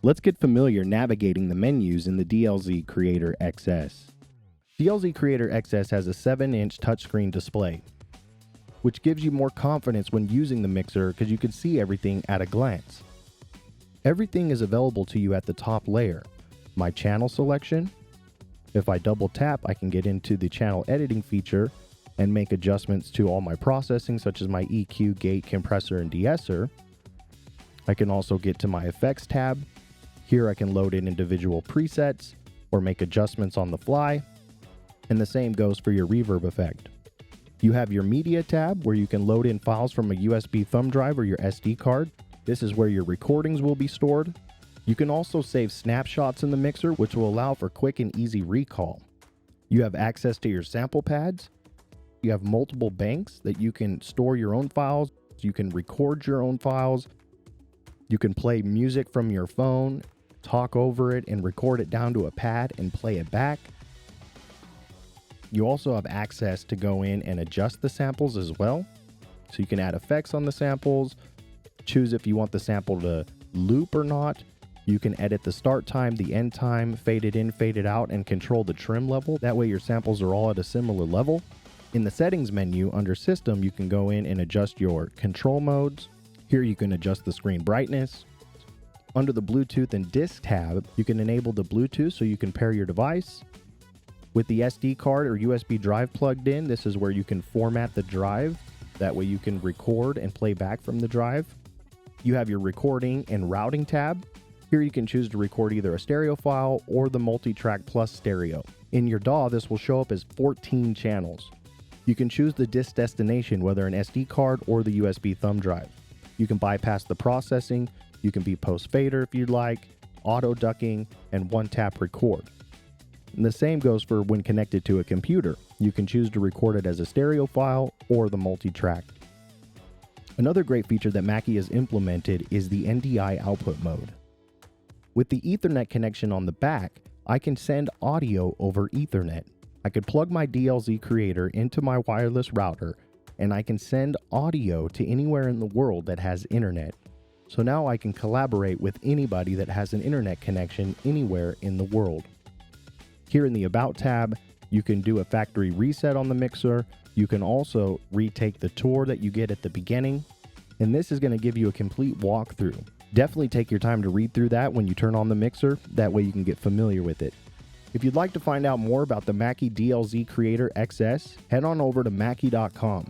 Let's get familiar navigating the menus in the DLZ Creator XS. DLZ Creator XS has a 7-inch touchscreen display, which gives you more confidence when using the mixer because you can see everything at a glance. Everything is available to you at the top layer. My channel selection. If I double tap, I can get into the channel editing feature and make adjustments to all my processing, such as my EQ, gate, compressor, and de-esser. I can also get to my effects tab. Here I can load in individual presets or make adjustments on the fly. And the same goes for your reverb effect. You have your media tab where you can load in files from a USB thumb drive or your SD card. This is where your recordings will be stored. You can also save snapshots in the mixer, which will allow for quick and easy recall. You have access to your sample pads. You have multiple banks that you can store your own files. You can record your own files. You can play music from your phone, talk over it, and record it down to a pad and play it back. You also have access to go in and adjust the samples as well. So you can add effects on the samples, choose if you want the sample to loop or not. You can edit the start time, the end time, fade it in, fade it out, and control the trim level. That way your samples are all at a similar level. In the settings menu under system, you can go in and adjust your control modes. Here you can adjust the screen brightness. Under the Bluetooth and disk tab, you can enable the Bluetooth so you can pair your device. With the SD card or USB drive plugged in, this is where you can format the drive. That way you can record and play back from the drive. You have your recording and routing tab. Here you can choose to record either a stereo file or the multi-track plus stereo. In your DAW, this will show up as 14 channels. You can choose the disk destination, whether an SD card or the USB thumb drive. You can bypass the processing. You can be post-fader if you'd like, auto ducking, and one-tap record. And the same goes for when connected to a computer. You can choose to record it as a stereo file or the multi-track. Another great feature that Mackie has implemented is the NDI output mode. With the Ethernet connection on the back, I can send audio over Ethernet. I could plug my DLZ Creator into my wireless router, and I can send audio to anywhere in the world that has internet. So now I can collaborate with anybody that has an internet connection anywhere in the world. Here in the About tab, you can do a factory reset on the mixer. You can also retake the tour that you get at the beginning. And this is going to give you a complete walkthrough. Definitely take your time to read through that when you turn on the mixer. That way you can get familiar with it. If you'd like to find out more about the Mackie DLZ Creator XS, head on over to Mackie.com.